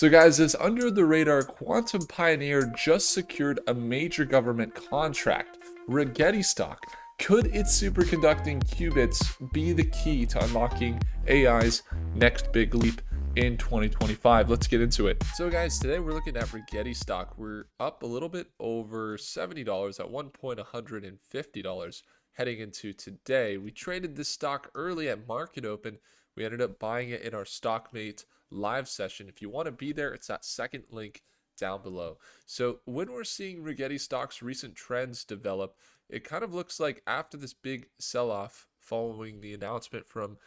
So guys, this under the radar quantum pioneer just secured a major government contract. Rigetti stock. Could its superconducting qubits be the key to unlocking AI's next big leap in 2025? Let's get into it. So guys, today we're looking at Rigetti stock. We're up a little bit over $70 at one point $150 heading into today. We traded this stock early at market open. We ended up buying it in our Stockmate live session. If you want to be there, it's that second link down below. So when we're seeing Rigetti stock's recent trends develop, it kind of looks like after this big sell-off following the announcement from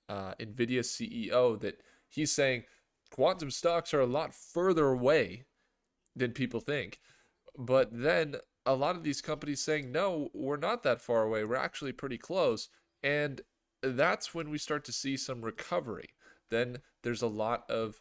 NVIDIA CEO that he's saying quantum stocks are a lot further away than people think. But then a lot of these companies saying, no, we're not that far away. We're actually pretty close. And that's when we start to see some recovery. Then there's a lot of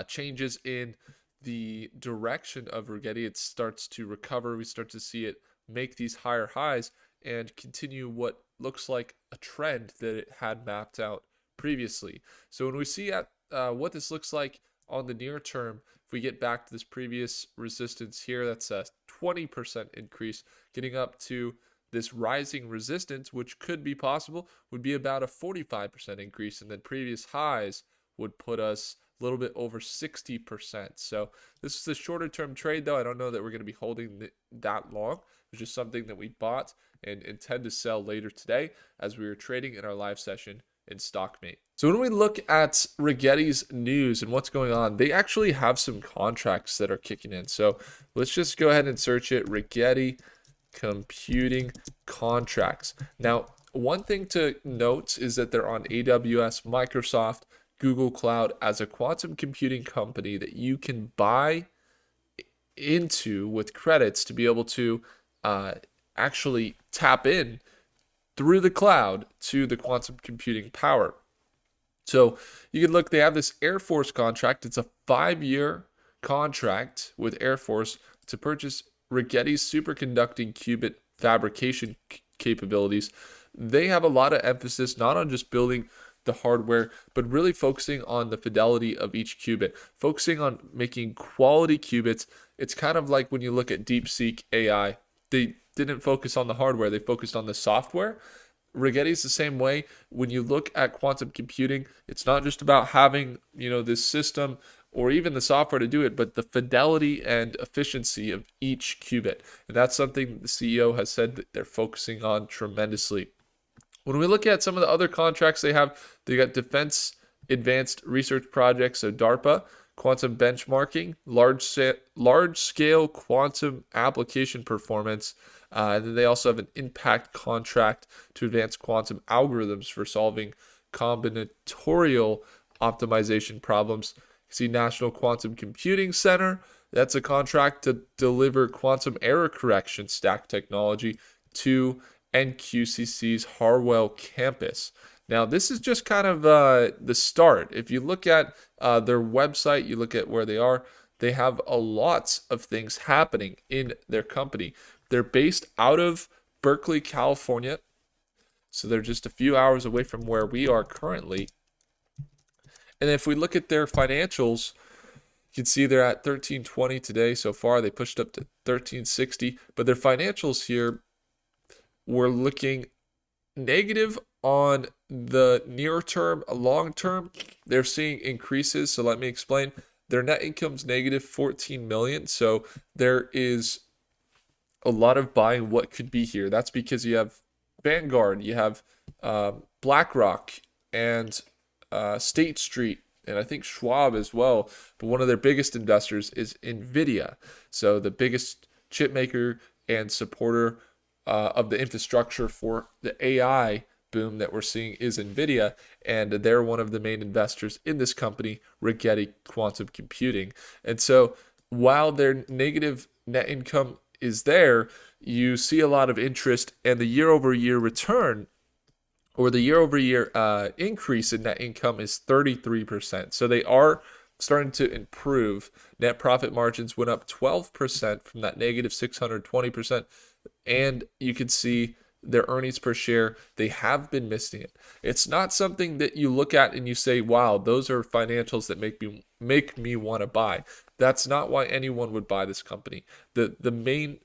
changes in the direction of Rigetti. It starts to recover. We start to see it make these higher highs and continue what looks like a trend that it had mapped out previously. So when we see at what this looks like on the near term, if we get back to this previous resistance here, that's a 20% increase, getting up to this rising resistance, which could be possible, would be about a 45% increase, and then previous highs would put us a little bit over 60%. So this is a shorter term trade, though. I don't know that we're going to be holding that long. It's just something that we bought and intend to sell later today as we were trading in our live session in Stockmate. So when we look at Rigetti's news and what's going on, they actually have some contracts that are kicking in. So let's just go ahead and search it. Rigetti computing contracts. Now, one thing to note is that they're on AWS, Microsoft, Google Cloud as a quantum computing company that you can buy into with credits to be able to actually tap in through the cloud to the quantum computing power. So you can look, they have this Air Force contract. It's a 5-year contract with Air Force to purchase Rigetti's superconducting qubit fabrication capabilities. They have a lot of emphasis not on just building the hardware, but really focusing on the fidelity of each qubit, focusing on making quality qubits. It's kind of like when you look at DeepSeek AI, they didn't focus on the hardware, they focused on the software. Rigetti's the same way. When you look at quantum computing, it's not just about having, this system or even the software to do it, but the fidelity and efficiency of each qubit. And that's something the CEO has said that they're focusing on tremendously. When we look at some of the other contracts they have, they got Defense Advanced Research Projects, so DARPA, quantum benchmarking, large-scale quantum application performance, and then they also have an impact contract to advance quantum algorithms for solving combinatorial optimization problems. See National Quantum Computing Center, that's a contract to deliver quantum error correction stack technology to NQCC's Harwell campus. Now, this is just kind of the start. If you look at their website, you look at where they are, they have a lot of things happening in their company. They're based out of Berkeley, California, so they're just a few hours away from where we are currently. And if we look at their financials, you can see they're at 1320 today so far. They pushed up to 1360, but their financials here, we're looking negative on the near term. Long term, they're seeing increases. So let me explain. Their net income's negative 14 million. So there is a lot of buying what could be here. That's because you have Vanguard, you have BlackRock, and State Street, and I think Schwab as well. But one of their biggest investors is NVIDIA. So the biggest chip maker and supporter of the infrastructure for the AI boom that we're seeing is NVIDIA, and they're one of the main investors in this company, Rigetti Quantum Computing. And so while their negative net income is there, you see a lot of interest, and the year-over-year return or the year-over-year increase in net income is 33%. So they are starting to improve. Net profit margins went up 12% from that negative 620%. And you can see their earnings per share, they have been missing it. It's not something that you look at and you say, wow, those are financials that make me want to buy. That's not why anyone would buy this company. The main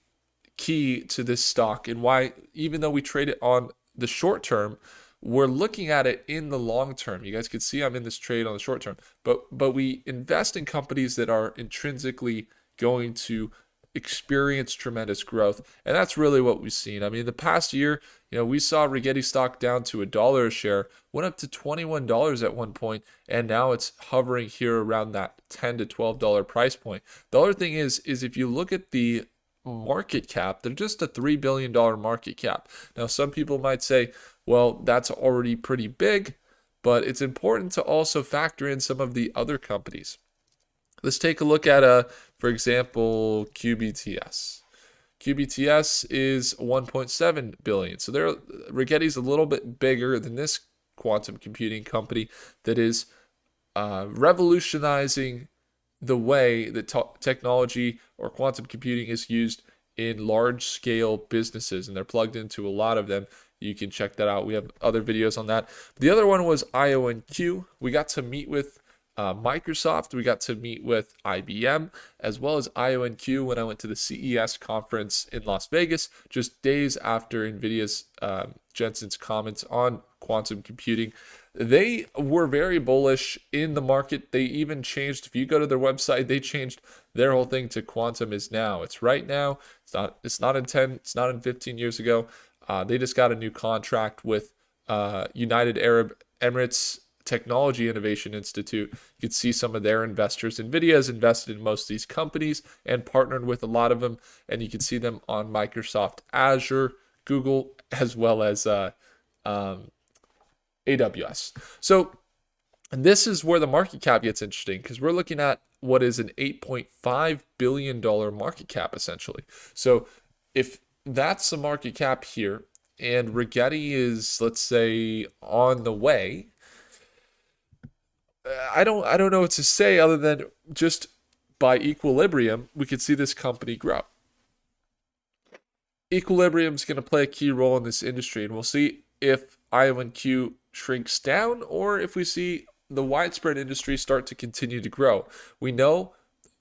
key to this stock, and why, even though we trade it on the short term, we're looking at it in the long term. You guys can see I'm in this trade on the short term, but we invest in companies that are intrinsically going to experience tremendous growth, and that's really what we've seen. I mean, the past year, we saw Rigetti stock down to $1 a share, went up to $21 at one point, and now it's hovering here around that $10 to $12 price point. The other thing is if you look at the market cap, they're just a $3 billion market cap. Now, some people might say, well, that's already pretty big, but it's important to also factor in some of the other companies. Let's take a look at, for example, QBTS. QBTS is 1.7 billion. So Rigetti's a little bit bigger than this quantum computing company that is revolutionizing the way that technology or quantum computing is used in large-scale businesses, and they're plugged into a lot of them. You can check that out. We have other videos on that. The other one was IONQ. We got to meet with Microsoft. We got to meet with IBM, as well as IONQ when I went to the CES conference in Las Vegas, just days after NVIDIA's Jensen's comments on quantum computing. They were very bullish in the market. They even changed, if you go to their website, they changed their whole thing to quantum is now. It's right now. It's not in 10, it's not in 15 years ago. They just got a new contract with United Arab Emirates Technology Innovation Institute. You can see some of their investors. NVIDIA has invested in most of these companies and partnered with a lot of them, and you can see them on Microsoft Azure, Google, as well as AWS. So this is where the market cap gets interesting, because we're looking at what is an $8.5 billion market cap, essentially. So if that's the market cap here, and Rigetti is, let's say, on the way, I don't know what to say other than just by equilibrium, we could see this company grow. Equilibrium is going to play a key role in this industry, and we'll see if IONQ shrinks down or if we see the widespread industry start to continue to grow. We know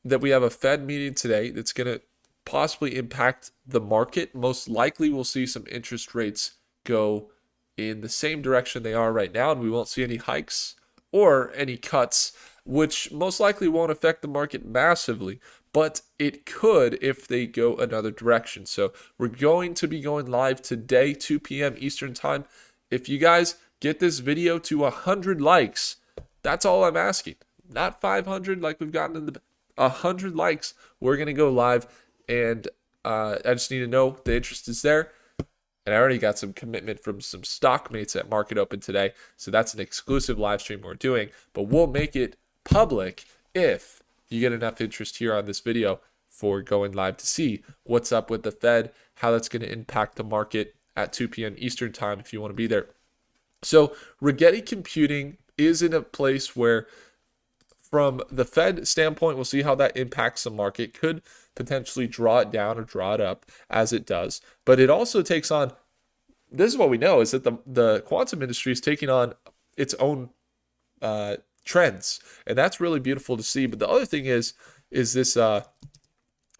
that we have a Fed meeting today that's going to possibly impact the market. Most likely we'll see some interest rates go in the same direction they are right now, and we won't see any hikes or any cuts, which most likely won't affect the market massively, but it could if they go another direction. So we're going to be going live today, 2 p.m. Eastern time. If you guys get this video to 100 likes, that's all I'm asking. Not 500 like we've gotten in the 100 likes. We're going to go live, and I just need to know the interest is there. And I already got some commitment from some stock mates at Market Open today. So that's an exclusive live stream we're doing. But we'll make it public if you get enough interest here on this video for going live to see what's up with the Fed, how that's going to impact the market at 2 p.m. Eastern time if you want to be there. So Rigetti Computing is in a place where, from the Fed standpoint, we'll see how that impacts the market. Could potentially draw it down or draw it up as it does. But it also takes on, this is what we know, is that the quantum industry is taking on its own trends. And that's really beautiful to see. But the other thing is this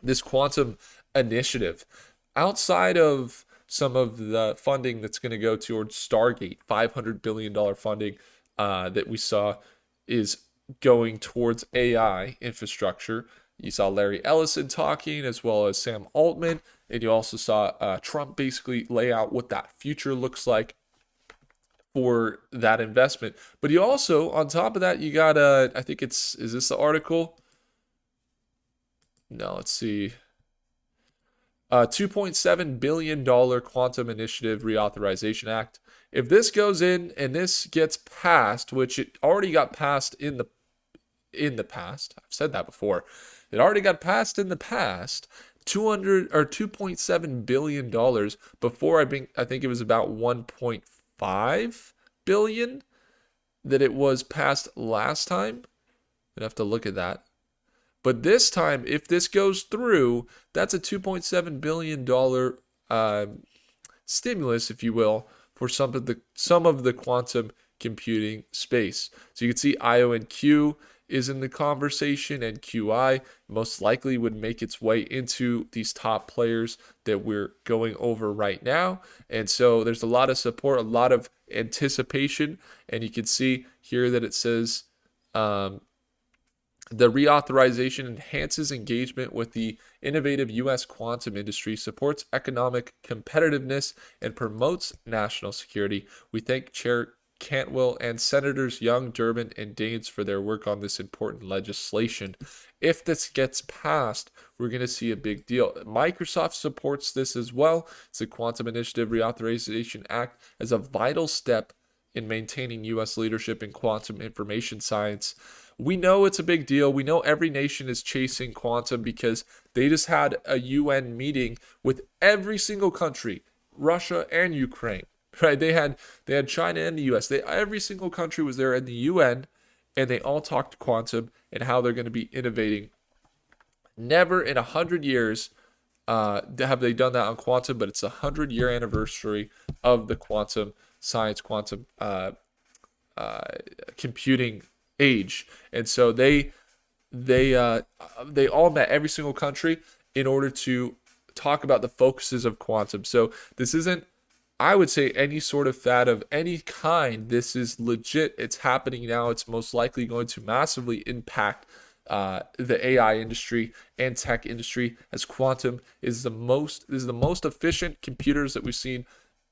this quantum initiative. Outside of some of the funding that's going to go towards Stargate, $500 billion funding that we saw is going towards AI infrastructure. You saw Larry Ellison talking, as well as Sam Altman, and you also saw Trump basically lay out what that future looks like for that investment. But you also, on top of that, you got I think is this the article? No, let's see. $2.7 billion Quantum Initiative Reauthorization Act. If this goes in and this gets passed, which it already got passed in the past, I've said that before. It already got passed in the past, $2.7 billion before. I think it was about 1.5 billion that it was passed last time. I'd have to look at that. But this time, if this goes through, that's a $2.7 billion stimulus, if you will, for some of the quantum computing space. So you can see IONQ is in the conversation, and QI most likely would make its way into these top players that we're going over right now. And so there's a lot of support, a lot of anticipation, and you can see here that it says the reauthorization enhances engagement with the innovative U.S. quantum industry, supports economic competitiveness, and promotes national security. We thank Chair Cantwell and Senators Young, Durbin, and Daines for their work on this important legislation. If this gets passed, we're going to see a big deal. Microsoft supports this as well. It's the Quantum Initiative Reauthorization Act as a vital step in maintaining U.S. leadership in quantum information science. We know it's a big deal. We know every nation is chasing quantum because they just had a UN meeting with every single country, Russia and Ukraine, right? They had China and the US. Every single country was there in the UN, and they all talked quantum and how they're going to be innovating. Never in 100 years have they done that on quantum, but it's a 100-year anniversary of the quantum science, quantum computing age. And so they all met, every single country, in order to talk about the focuses of quantum. So this isn't, I would say, any sort of fad of any kind. This is legit. It's happening now. It's most likely going to massively impact the AI industry and tech industry, as quantum is the most efficient computers that we've seen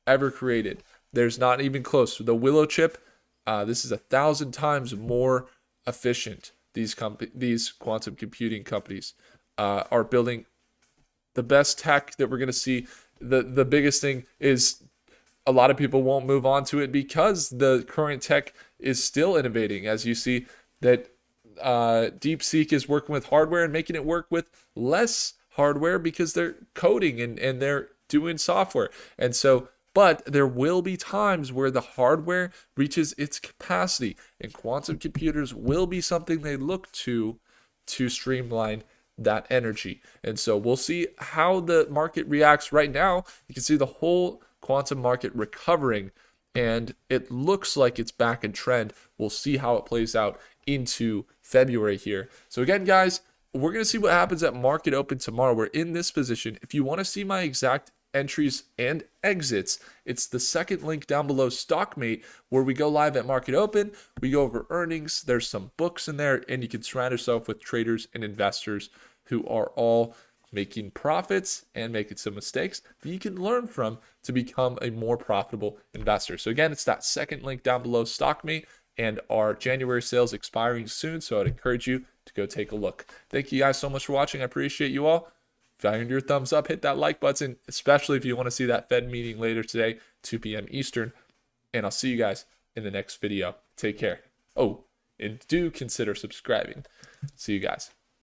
ever created. There's not even close. The Willow chip, this is 1,000 times more efficient. These quantum computing companies are building the best tech that we're going to see. The biggest thing is a lot of people won't move on to it because the current tech is still innovating. As you see that DeepSeek is working with hardware and making it work with less hardware because they're coding and they're doing software. And so, but there will be times where the hardware reaches its capacity, and quantum computers will be something they look to streamline that energy. And so we'll see how the market reacts. Right now, you can see the whole quantum market recovering, and it looks like it's back in trend. We'll see how it plays out into February here. So again, guys, we're going to see what happens at market open tomorrow. We're in this position. If you want to see my exact entries and exits, it's the second link down below, Stockmate, where we go live at market open. We go over earnings. There's some books in there, and you can surround yourself with traders and investors who are all making profits and making some mistakes that you can learn from to become a more profitable investor. So again, it's that second link down below, Stockmate, and our January sales expiring soon. So I'd encourage you to go take a look. Thank you guys so much for watching. I appreciate you all. If you earned your thumbs up, hit that like button, especially if you want to see that Fed meeting later today, 2 p.m. Eastern. And I'll see you guys in the next video. Take care. Oh, and do consider subscribing. See you guys.